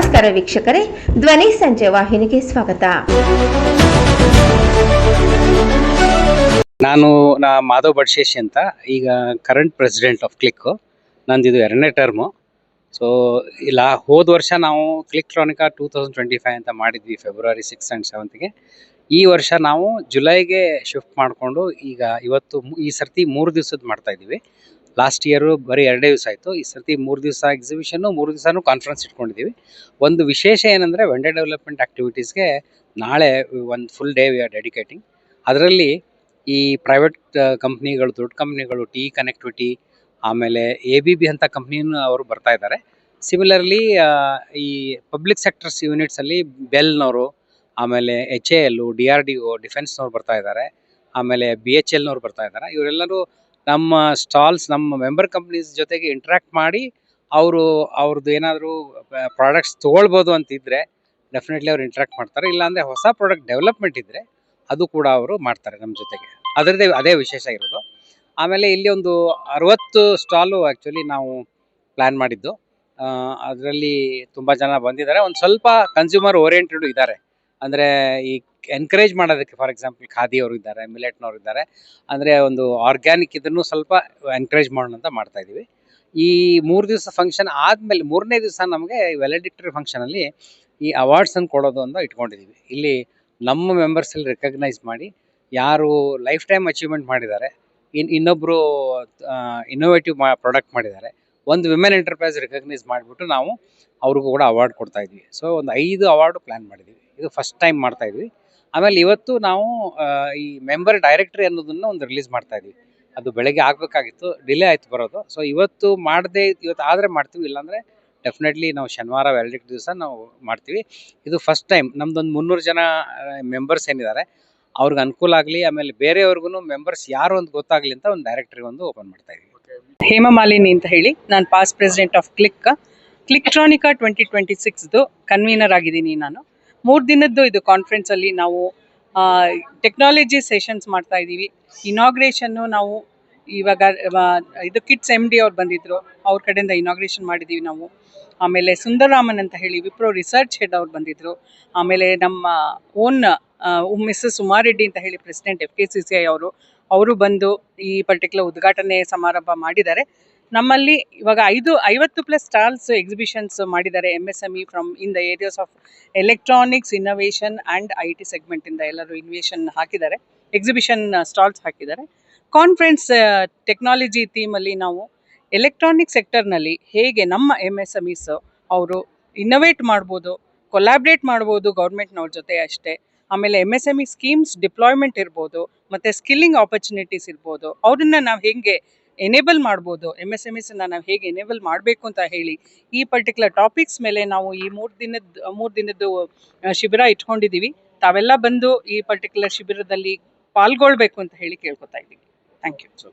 ನಮಸ್ಕಾರ ವೀಕ್ಷಕರೇ, ಧ್ವನಿ ಸಂಜೆ ವಾಹಿನಿಗೆ ಸ್ವಾಗತ. ನಾನು ಮಾಧವ್ ಬಡ್ಶೇಶಿ ಅಂತ, ಈಗ ಕರೆಂಟ್ ಪ್ರೆಸಿಡೆಂಟ್ ಆಫ್ ಕ್ಲಿಕ್. ನಂದಿದು 2ನೇ ಟರ್ಮು. ಸೊ ಇಲ್ಲ, ಹೋದ ವರ್ಷ ನಾವು ಕ್ಲಿಕ್ಟ್ರಾನಿಕಾ 2025 ಅಂತ ಮಾಡಿದ್ವಿ, ಫೆಬ್ರವರಿ 6 and 7ಗೆ. ಈ ವರ್ಷ ನಾವು ಜುಲೈಗೆ ಶಿಫ್ಟ್ ಮಾಡಿಕೊಂಡು ಈಗ ಈ ಸರ್ತಿ 3 ದಿವಸದ ಮಾಡ್ತಾ ಇದ್ದೀವಿ. ಲಾಸ್ಟ್ ಇಯರು ಬರೀ 2 ದಿವಸ ಆಯಿತು. ಈ ಸರ್ತಿ 3 ದಿವಸ ಎಕ್ಸಿಬಿಷನ್ನು, 3 ದಿವಸನೂ ಕಾನ್ಫರೆನ್ಸ್ ಇಟ್ಕೊಂಡಿದ್ದೀವಿ. ಒಂದು ವಿಶೇಷ ಏನಂದರೆ, ವೆಂಡರ್ ಡೆವಲಪ್ಮೆಂಟ್ ಆ್ಯಕ್ಟಿವಿಟೀಸ್ಗೆ ನಾಳೆ ಒಂದು full day we are dedicating. ಅದರಲ್ಲಿ ಈ ಪ್ರೈವೇಟ್ ಕಂಪ್ನಿಗಳು, ದೊಡ್ಡ ಕಂಪ್ನಿಗಳು, ಟಿ ಕನೆಕ್ಟಿವಿಟಿ, ಆಮೇಲೆ ABB ಅಂತ ಕಂಪ್ನಿನೂ ಅವರು ಬರ್ತಾ ಇದ್ದಾರೆ. ಸಿಮಿಲರ್ಲಿ ಈ ಪಬ್ಲಿಕ್ ಸೆಕ್ಟರ್ಸ್ ಯೂನಿಟ್ಸಲ್ಲಿ ಬೆಲ್ನವರು, ಆಮೇಲೆ HAL, DRDO, ಡಿಫೆನ್ಸ್ನವ್ರು ಬರ್ತಾ ಇದ್ದಾರೆ, ಆಮೇಲೆ BHLನವ್ರು ಬರ್ತಾ ಇದ್ದಾರೆ. ಇವರೆಲ್ಲರೂ ನಮ್ಮ ಸ್ಟಾಲ್ಸ್, ನಮ್ಮ ಮೆಂಬರ್ ಕಂಪ್ನೀಸ್ ಜೊತೆಗೆ ಇಂಟ್ರ್ಯಾಕ್ಟ್ ಮಾಡಿ ಅವ್ರದ್ದು ಏನಾದರೂ ಪ್ರಾಡಕ್ಟ್ಸ್ ತೊಗೊಳ್ಬೋದು ಅಂತಿದ್ರೆ ಡೆಫಿನೆಟ್ಲಿ ಅವ್ರು ಇಂಟ್ರ್ಯಾಕ್ಟ್ ಮಾಡ್ತಾರೆ. ಇಲ್ಲಾಂದರೆ ಹೊಸ ಪ್ರಾಡಕ್ಟ್ ಡೆವಲಪ್ಮೆಂಟ್ ಇದ್ದರೆ ಅದು ಕೂಡ ಅವರು ಮಾಡ್ತಾರೆ ನಮ್ಮ ಜೊತೆಗೆ. ಅದೇ ವಿಶೇಷ ಇರೋದು. ಆಮೇಲೆ ಇಲ್ಲಿ ಒಂದು 60 ಸ್ಟಾಲು ಆ್ಯಕ್ಚುಲಿ ನಾವು ಪ್ಲ್ಯಾನ್ ಮಾಡಿದ್ದು. ಅದರಲ್ಲಿ ತುಂಬ ಜನ ಬಂದಿದ್ದಾರೆ. ಒಂದು ಸ್ವಲ್ಪ ಕನ್ಸ್ಯೂಮರ್ ಓರಿಯೆಂಟೆಡ್ ಇದ್ದಾರೆ. ಅಂದರೆ ಈ ಎನ್ಕರೇಜ್ ಮಾಡೋದಕ್ಕೆ, ಫಾರ್ ಎಕ್ಸಾಂಪಲ್ ಖಾದಿ ಅವರು ಇದ್ದಾರೆ, ಮಿಲೆಟ್ನವ್ರು ಇದ್ದಾರೆ. ಅಂದರೆ ಒಂದು ಆರ್ಗ್ಯಾನಿಕ್ ಇದನ್ನು ಸ್ವಲ್ಪ ಎನ್ಕರೇಜ್ ಮಾಡೋಣ ಅಂತ ಮಾಡ್ತಾಯಿದ್ದೀವಿ. ಈ 3 ದಿವಸ ಫಂಕ್ಷನ್ ಆದಮೇಲೆ 3ನೇ ದಿವಸ ನಮಗೆ ವ್ಯಾಲಿಡಿಕ್ಟರಿ ಫಂಕ್ಷನಲ್ಲಿ ಈ ಅವಾರ್ಡ್ಸನ್ನು ಕೊಡೋದು ಅಂತ ಇಟ್ಕೊಂಡಿದ್ದೀವಿ. ಇಲ್ಲಿ ನಮ್ಮ ಮೆಂಬರ್ಸಲ್ಲಿ ರೆಕಗ್ನೈಸ್ ಮಾಡಿ ಯಾರು ಲೈಫ್ ಟೈಮ್ ಅಚೀವ್ಮೆಂಟ್ ಮಾಡಿದ್ದಾರೆ, ಇನ್ನೊಬ್ಬರು ಇನ್ನೋವೇಟಿವ್ ಪ್ರಾಡಕ್ಟ್ ಮಾಡಿದ್ದಾರೆ, ಒಂದು ವಿಮೆನ್ ಎಂಟರ್ಪ್ರೈಸ್ ರೆಕಗ್ನೈಸ್ ಮಾಡಿಬಿಟ್ಟು ನಾವು ಅವ್ರಿಗೂ ಕೂಡ ಅವಾರ್ಡ್ ಕೊಡ್ತಾ ಇದ್ವಿ. ಸೊ ಒಂದು 5 ಅವಾರ್ಡು ಪ್ಲ್ಯಾನ್ ಮಾಡಿದ್ದೀವಿ. ಇದು ಫಸ್ಟ್ ಟೈಮ್ ಮಾಡ್ತಾ ಇದ್ವಿ. ಆಮೇಲೆ ಇವತ್ತು ನಾವು ಈ ಮೆಂಬರ್ ಡೈರೆಕ್ಟ್ರಿ ಅನ್ನೋದನ್ನು ಒಂದು ರಿಲೀಸ್ ಮಾಡ್ತಾ ಇದ್ವಿ. ಅದು ಬೆಳಗ್ಗೆ ಆಗಬೇಕಾಗಿತ್ತು, ಡಿಲೇ ಆಯಿತು ಬರೋದು. ಸೊ ಇವತ್ತು ಆದರೆ ಮಾಡ್ತೀವಿ, ಇಲ್ಲಾಂದರೆ ಡೆಫಿನೆಟ್ಲಿ ನಾವು ಶನಿವಾರ ವ್ಯಾಲಿಡಿಕ್ಟ್ ದಿವಸ ನಾವು ಮಾಡ್ತೀವಿ. ಇದು ಫಸ್ಟ್ ಟೈಮ್ ನಮ್ದೊಂದು 300 ಜನ ಮೆಂಬರ್ಸ್ ಏನಿದ್ದಾರೆ ಅವ್ರಿಗೆ ಅನುಕೂಲ ಆಗಲಿ, ಆಮೇಲೆ ಬೇರೆಯವ್ರಿಗೂ ಮೆಂಬರ್ಸ್ ಯಾರು ಅಂತ ಗೊತ್ತಾಗಲಿ ಅಂತ ಒಂದು ಡೈರೆಕ್ಟ್ರಿ ಒಂದು ಓಪನ್ ಮಾಡ್ತಾ ಇದ್ದೀವಿ. ಹೇಮಮಾಲಿನಿ ಅಂತ ಹೇಳಿ, ನಾನು ಪಾಸ್ಟ್ ಪ್ರೆಸಿಡೆಂಟ್ ಆಫ್ ಕ್ಲಿಕ್ಟ್ರಾನಿಕಾ 2026 ಕನ್ವೀನರ್ ಆಗಿದ್ದೀನಿ. ನಾನು 3 ದಿನದ್ದು ಇದು ಕಾನ್ಫರೆನ್ಸಲ್ಲಿ ನಾವು ಟೆಕ್ನಾಲಜಿ ಸೆಷನ್ಸ್ ಮಾಡ್ತಾ ಇದ್ದೀವಿ. ಇನಾಗ್ರೇಷನ್ನು ನಾವು ಇವಾಗ ಇದು ಕಿಟ್ಸ್ MD ಅವ್ರು ಬಂದಿದ್ದರು, ಅವ್ರ ಕಡೆಯಿಂದ ಇನಾಗ್ರೇಷನ್ ಮಾಡಿದ್ದೀವಿ ನಾವು. ಆಮೇಲೆ ಸುಂದರರಾಮನ್ ಅಂತ ಹೇಳಿ ವಿಪ್ರೋ ರಿಸರ್ಚ್ ಹೆಡ್ ಅವ್ರು ಬಂದಿದ್ದರು. ಆಮೇಲೆ ನಮ್ಮ ಓನ್ ಮಿಸ್ಸಸ್ ಉಮಾರೆಡ್ಡಿ ಅಂತ ಹೇಳಿ ಪ್ರೆಸಿಡೆಂಟ್ FKCCI ಅವರು ಬಂದು ಈ ಪರ್ಟಿಕ್ಯುಲರ್ ಉದ್ಘಾಟನೆ ಸಮಾರಂಭ ಮಾಡಿದ್ದಾರೆ. ನಮ್ಮಲ್ಲಿ ಇವಾಗ 50+ ಸ್ಟಾಲ್ಸ್ ಎಕ್ಸಿಬಿಷನ್ಸ್ ಮಾಡಿದ್ದಾರೆ. MSME from in the areas of electronics, innovation and IT ಸೆಗ್ಮೆಂಟಿಂದ ಎಲ್ಲರೂ ಇನ್ವೇಷನ್ ಹಾಕಿದ್ದಾರೆ, ಎಕ್ಸಿಬಿಷನ್ ಸ್ಟಾಲ್ಸ್ ಹಾಕಿದ್ದಾರೆ. ಕಾನ್ಫರೆನ್ಸ್ ಟೆಕ್ನಾಲಜಿ ಥೀಮಲ್ಲಿ ನಾವು ಎಲೆಕ್ಟ್ರಾನಿಕ್ ಸೆಕ್ಟರ್ನಲ್ಲಿ ಹೇಗೆ ನಮ್ಮ MSMEs ಅವರು ಇನ್ನೋವೇಟ್ ಮಾಡ್ಬೋದು, ಕೊಲ್ಯಾಬ್ರೇಟ್ ಮಾಡ್ಬೋದು ಗೌರ್ಮೆಂಟ್ನವ್ರ ಜೊತೆ ಅಷ್ಟೇ. ಆಮೇಲೆ MSME ಸ್ಕೀಮ್ಸ್ ಡಿಪ್ಲಾಯ್ಮೆಂಟ್ ಇರ್ಬೋದು, ಮತ್ತು ಸ್ಕಿಲ್ಲಿಂಗ್ ಆಪರ್ಚುನಿಟೀಸ್ ಇರ್ಬೋದು, ಅವ್ರನ್ನ ನಾವು ಹೇಗೆ ಎನೇಬಲ್ ಮಾಡ್ಬೋದು, MSMEsನ್ನ ನಾವು ಹೇಗೆ ಎನೇಬಲ್ ಮಾಡಬೇಕು ಅಂತ ಹೇಳಿ ಈ ಪರ್ಟಿಕ್ಯುಲರ್ ಟಾಪಿಕ್ಸ್ ಮೇಲೆ ನಾವು ಈ 3 ದಿನದ್ದು ಶಿಬಿರ ಇಟ್ಕೊಂಡಿದ್ದೀವಿ. ತಾವೆಲ್ಲ ಬಂದು ಈ ಪರ್ಟಿಕ್ಯುಲರ್ ಶಿಬಿರದಲ್ಲಿ ಪಾಲ್ಗೊಳ್ಬೇಕು ಅಂತ ಹೇಳಿ ಕೇಳ್ಕೊತಾ ಇದ್ದೀವಿ. Thank you.